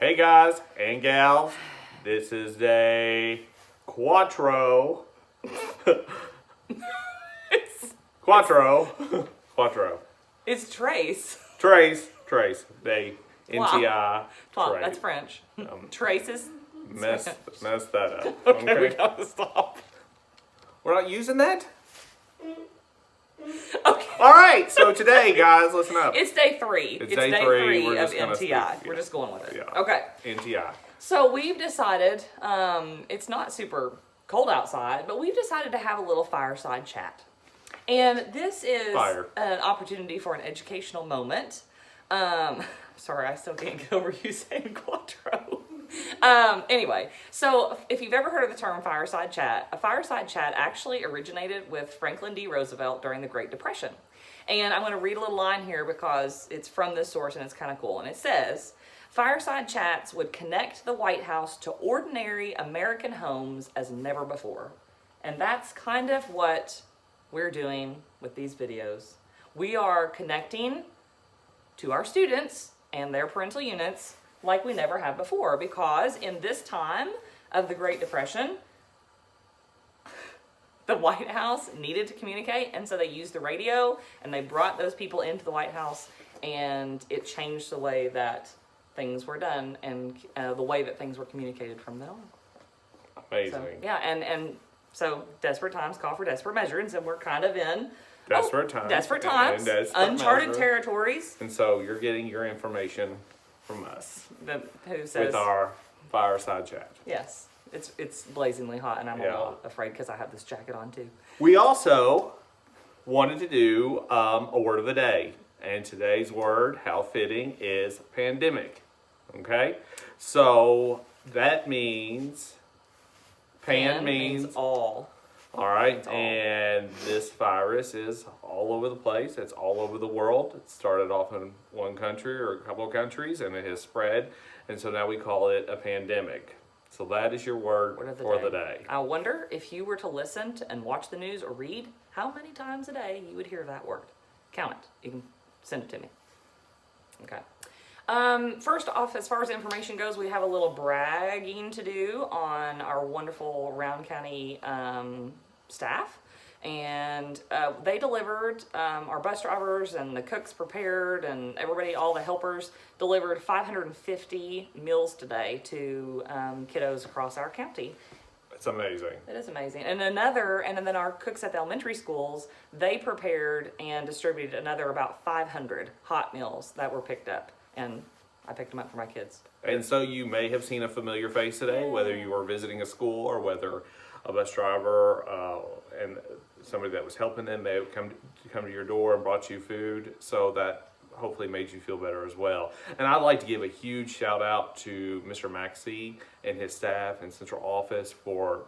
Hey guys and gals, this is day Quattro. Quattro. It's Trace. Trace. Day Wow. NTI. Wow, Trace. that's French. Trace is Mess that up. okay. We gotta stop. We're not using that? Okay. Alright, so today, guys, listen up. It's day 3. It's day three. We're of just gonna NTI. speak, We're yeah. just going with it. Yeah. Okay. NTI. So we've decided, it's not super cold outside, but we've decided to have a little fireside chat. And this is an opportunity for an educational moment. Sorry, I still can't get over you saying Quattro. Anyway, so if you've ever heard of the term fireside chat, a fireside chat actually originated with Franklin D. Roosevelt during the Great Depression. And I'm going to read a little line here because it's from this source and it's kind of cool. And it says, fireside chats would connect the White House to ordinary American homes as never before. And that's kind of what we're doing with these videos. We are connecting to our students and their parental units like we never have before, because in this time of the Great Depression, the White House needed to communicate, and so they used the radio, and they brought those people into the White House, and it changed the way that things were done and the way that things were communicated from then on. Amazing. So, yeah, and so desperate times call for desperate measures, and we're kind of in Desperate times. Uncharted territories. And so you're getting your information from us. Who says with our fireside chat. Yes. It's blazingly hot, and I'm a little afraid because I have this jacket on too. We also wanted to do a word of the day. And today's word, how fitting, is pandemic. Okay? So that means, pan means all. All right, Means all. and this virus is all over the place. It's all over the world. It started off in one country or a couple of countries, and it has spread. And so now we call it a pandemic. So that is your word for the day. I wonder if you were to listen to and watch the news or read, how many times a day you would hear that word. Count it. You can send it to me. Okay. First off, as far as information goes, we have a little bragging to do on our wonderful Round County staff. And they delivered, our bus drivers and the cooks prepared, and everybody, all the helpers, delivered 550 meals today to kiddos across our county. It's amazing. It is amazing. And then our cooks at the elementary schools, they prepared and distributed another about 500 hot meals that were picked up. And I picked them up for my kids. And so you may have seen a familiar face today, whether you were visiting a school or whether a bus driver and somebody that was helping them may have come to your door and brought you food. So that hopefully made you feel better as well. And I'd like to give a huge shout out to Mr. Maxey and his staff and central office for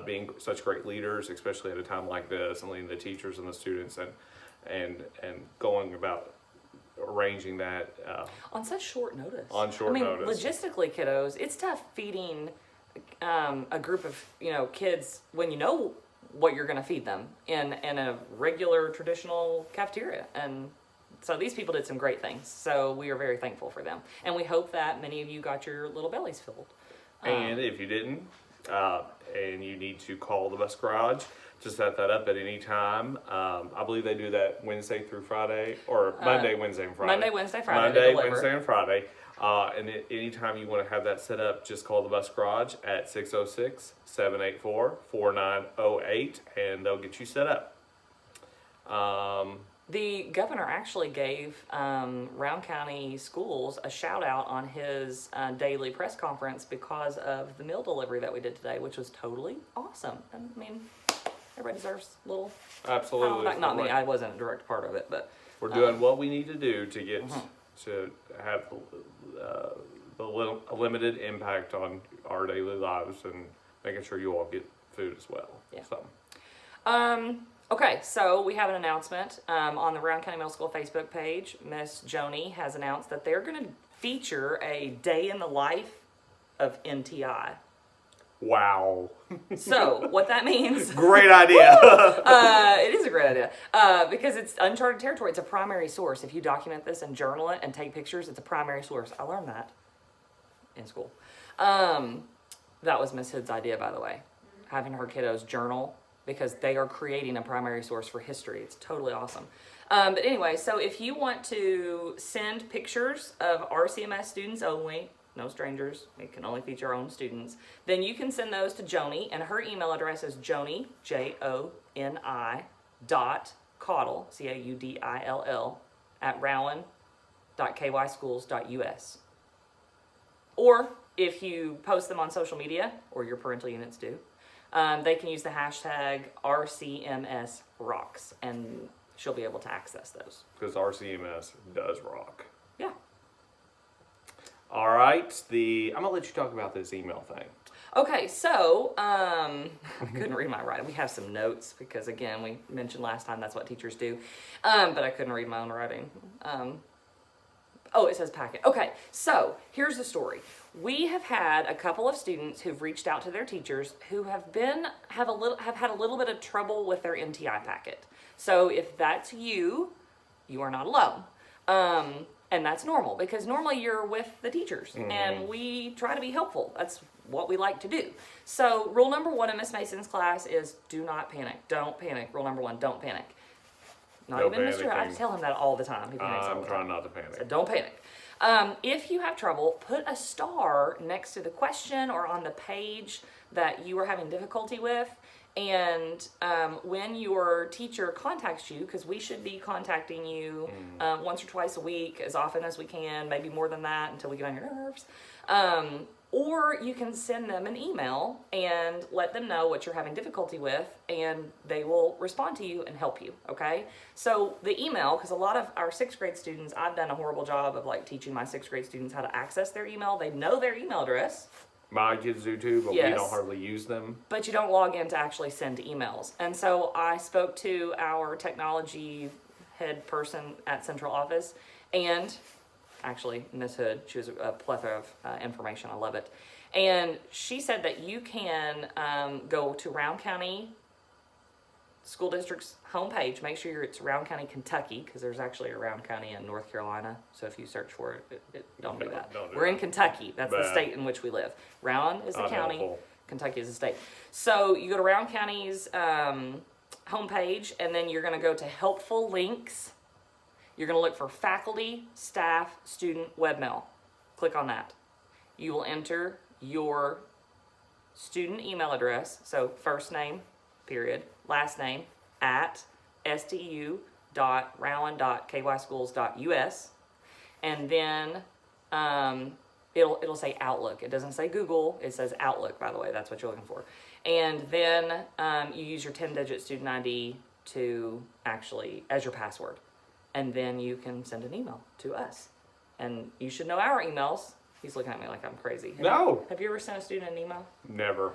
being such great leaders, especially at a time like this, and leading the teachers and the students and going about arranging that on such short notice. Notice. Logistically, kiddos, it's tough feeding a group of kids when you know what you're going to feed them in a regular traditional cafeteria. And so these people did some great things. So we are very thankful for them, and we hope that many of you got your little bellies filled. And if you didn't, and you need to call the bus garage to set that up at any time. I believe they do that Wednesday through Friday, or Monday, Wednesday, and Friday. Monday, Wednesday, Friday. Monday, Wednesday, and Friday. And anytime you want to have that set up, just call the bus garage at 606-784-4908, and they'll get you set up. The governor actually gave Round County schools a shout out on his daily press conference because of the meal delivery that we did today, which was totally awesome. I mean, everybody deserves a little. Absolutely. Not me. I wasn't a direct part of it, but we're doing what we need to do to get to have a limited impact on our daily lives and making sure you all get food as well. Yeah. So. Okay, so we have an announcement on the Round County Middle School Facebook page. Miss Joni has announced that they're going to feature a day in the life of NTI. Wow. So, what that means... Great idea. It is a great idea. Because it's uncharted territory. It's a primary source. If you document this and journal it and take pictures, it's a primary source. I learned that in school. That was Miss Hood's idea, by the way, having her kiddos journal, because they are creating a primary source for history. It's totally awesome. But anyway, so if you want to send pictures of RCMS students only, no strangers, it can only feature our own students, then you can send those to Joni, and her email address is Joni, Joni, .Caudill, Caudill, at rowan.kyschools.us. Or if you post them on social media, or your parental units do, they can use the hashtag RCMSRocks, and she'll be able to access those. Because RCMS does rock. Yeah. All right, I'm gonna let you talk about this email thing. Okay, so I couldn't read my writing. We have some notes because, again, we mentioned last time that's what teachers do, but I couldn't read my own writing. It says packet. Okay, so here's the story. We have had a couple of students who've reached out to their teachers who have had a little bit of trouble with their NTI packet. So if that's you, you are not alone. And that's normal, because normally you're with the teachers, and we try to be helpful. That's what we like to do. So rule number 1 in Miss Mason's class is do not panic. Don't panic. Rule number 1, don't panic. Not even Mr. I tell him that all the time. He panics all the time. I'm trying not to panic. So don't panic. If you have trouble, put a star next to the question or on the page that you are having difficulty with. And when your teacher contacts you, because we should be contacting you once or twice a week, as often as we can, maybe more than that until we get on your nerves. Or you can send them an email and let them know what you're having difficulty with, and they will respond to you and help you, okay? So the email, because a lot of our 6th grade students, I've done a horrible job of teaching my 6th grade students how to access their email. They know their email address. My kids do too, but Yes. we don't hardly use them. But you don't log in to actually send emails. And so I spoke to our technology head person at central office, and actually Miss Hood. She was a plethora of information. I love it. And she said that you can go to Round County School District's homepage. Make sure it's Round County, Kentucky, because there's actually a Round County in North Carolina. So if you search for it, don't do that. Don't do We're that. in Kentucky. That's the Bad. state in which we live. Round is the county. Unhelpful. Kentucky is the state. So you go to Round County's homepage, and then you're going to go to helpful links. You're going to look for faculty, staff, student, webmail. Click on that. You will enter your student email address, so first name, period, last name, at stu.rowan.kyschools.us, and then it'll say Outlook. It doesn't say Google, it says Outlook, by the way. That's what you're looking for. And then you use your 10-digit student ID to actually as your password, and then you can send an email to us. And you should know our emails. He's looking at me like I'm crazy. Have you ever sent a student an email? Never.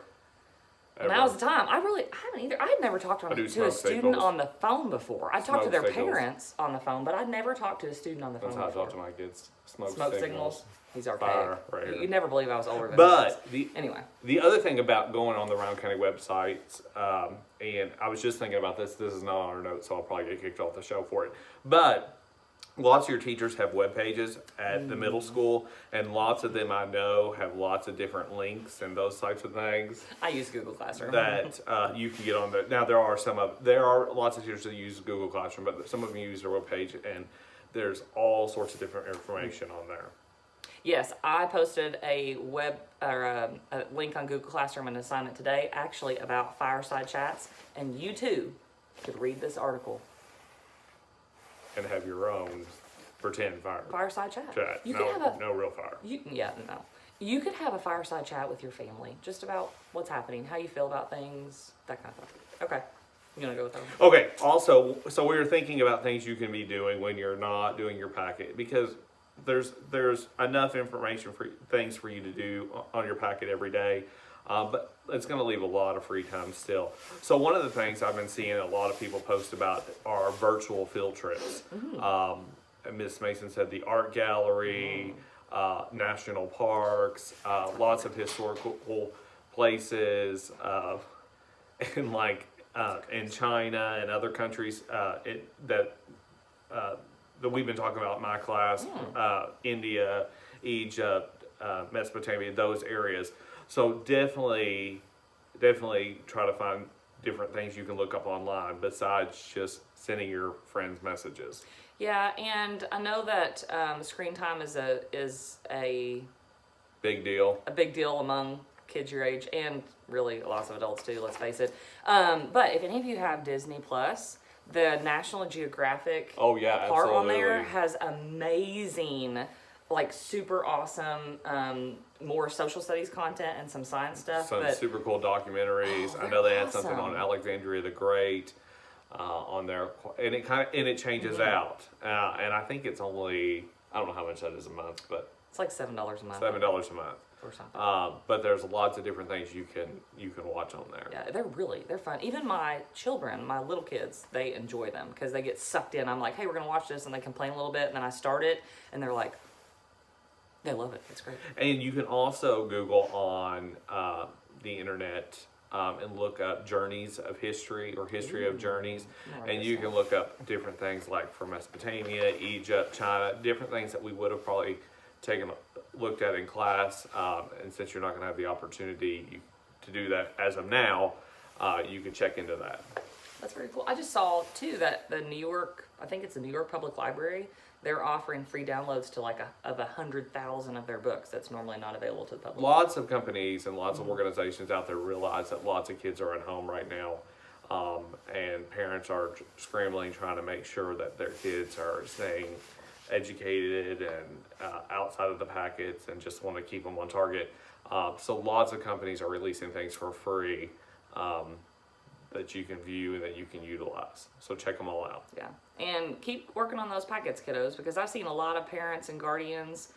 Ever. Now's the time. I haven't either. I had never talked to a student signals. on the phone before. I talked to their signals. parents on the phone, but I'd never talked to a student on the phone That's how I before. talk to my kids. Smoke signals. He's archaic. Fire right here. You'd never believe I was older than But anyway. the other thing about going on the Round County websites, and I was just thinking about this. This is not on our notes, so I'll probably get kicked off the show for it. But lots of your teachers have web pages at the middle school, and lots of them I know have lots of different links and those types of things I use Google Classroom. that you can get on there. Now there are lots of teachers that use Google Classroom, but some of them use their web page, and there's all sorts of different information on there. Yes, I posted a link on Google Classroom, an assignment today, actually about Fireside Chats, and you too could read this article. And have your own pretend Fireside Chat. You no, could have no real fire. no. You could have a fireside chat with your family, just about what's happening, how you feel about things, that kind of stuff. Okay, you gonna go with that one? Okay. Also, so we were thinking about things you can be doing when you're not doing your packet, because there's enough information for things for you to do on your packet every day. But it's going to leave a lot of free time still. So one of the things I've been seeing a lot of people post about are virtual field trips. Miss Mason said the art gallery, national parks, lots of historical places, and in China and other countries that we've been talking about in my class, India, Egypt, Mesopotamia, those areas. So definitely try to find different things you can look up online besides just sending your friends messages. Yeah, and I know that screen time is a Big deal. big deal among kids your age, and really lots of adults too. Let's face it. But if any of you have Disney Plus, the National Geographic Oh yeah, part on absolutely. there has amazing, like super awesome, more social studies content and some science stuff. Some but super cool documentaries. Oh, I know they had they're something on awesome. Alexandria the Great on there, and it changes out. And I think it's only, I don't know how much that is a month, but it's like $7 a month $7 a month. or something. But there's lots of different things you can watch on there. Yeah, they're fun. Even my children, my little kids, they enjoy them because they get sucked in. I'm like, hey, we're gonna watch this, and they complain a little bit, and then I start it, and they're like, they love it. It's great. And you can also Google on the internet and look up journeys of history or history of journeys. And you can look up different things like from Mesopotamia, Egypt, China, different things that we would have probably looked at in class. And since you're not going to have the opportunity to do that as of now, you can check into that. That's very cool. I just saw too that the New York, I think it's the New York Public Library, they're offering free downloads to like of 100,000 of their books that's normally not available to the public. Lots of companies and lots of organizations out there realize that lots of kids are at home right now, and parents are scrambling trying to make sure that their kids are staying educated and outside of the packets and just want to keep them on target. So lots of companies are releasing things for free that you can view and that you can utilize. So check them all out. Yeah, and keep working on those packets, kiddos, because I've seen a lot of parents and guardians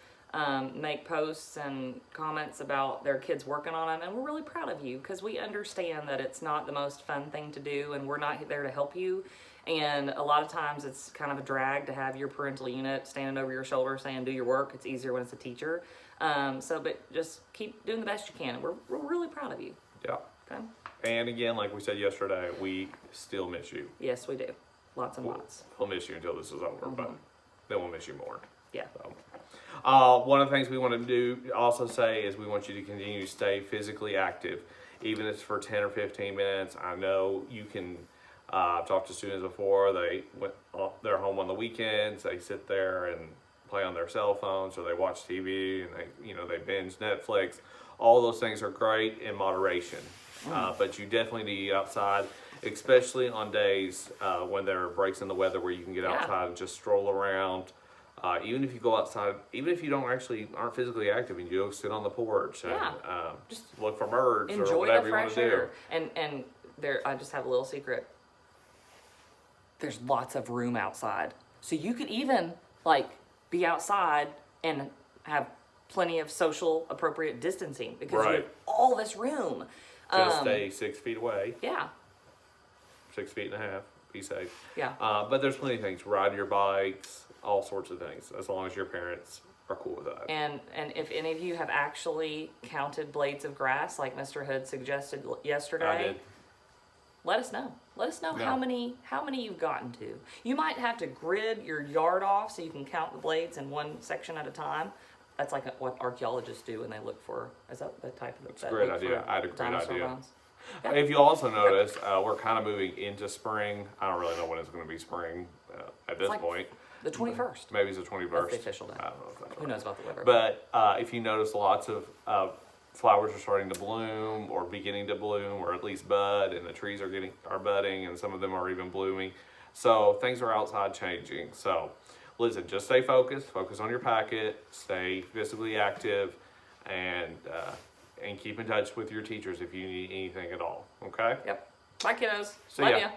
make posts and comments about their kids working on them, and we're really proud of you because we understand that it's not the most fun thing to do, and we're not there to help you. And a lot of times it's kind of a drag to have your parental unit standing over your shoulder saying, do your work. It's easier when it's a teacher. But just keep doing the best you can. We're really proud of you. Yeah. Okay? And again, like we said yesterday, we still miss you. Yes, we do. Lots and lots. We'll miss you until this is over, but then we'll miss you more. Yeah. So, one of the things we want to do also say is we want you to continue to stay physically active, even if it's for 10 or 15 minutes. I know you can talk to students before they're home on the weekends. They sit there and play on their cell phones, or they watch TV and they binge Netflix. All those things are great in moderation, but you definitely need to get outside, especially on days when there are breaks in the weather where you can get outside and just stroll around. Even if you go outside, even if you aren't physically active, and you go sit on the porch and just look for birds or Enjoy whatever the you want fresh to do. air. And there, I just have a little secret. There's lots of room outside, so you could even be outside and have plenty of social appropriate distancing because you have all this room. Just stay 6 feet away. Yeah. 6 feet and a half. Be safe. Yeah. But there's plenty of things. Ride your bikes. All sorts of things, as long as your parents are cool with that. And if any of you have actually counted blades of grass, like Mr. Hood suggested yesterday, I did. let us know. Let us know how many you've gotten to. You might have to grid your yard off so you can count the blades in one section at a time. That's like what archaeologists do when they look for. Is that the type of? That's a great idea. I had a great dinosaur idea. bones? Yeah. If you also notice, we're kind of moving into spring. I don't really know when it's going to be spring at this point. The 21st. Maybe it's the 21st. That's the official day. I don't know if that's Who right. knows about the weather? But if you notice, lots of flowers are starting to bloom, or beginning to bloom, or at least bud, and the trees are budding, and some of them are even blooming. So things are outside changing. So listen, just stay focused. Focus on your packet. Stay physically active, and keep in touch with your teachers if you need anything at all. Okay. Yep. Bye, kiddos. See Love ya. ya.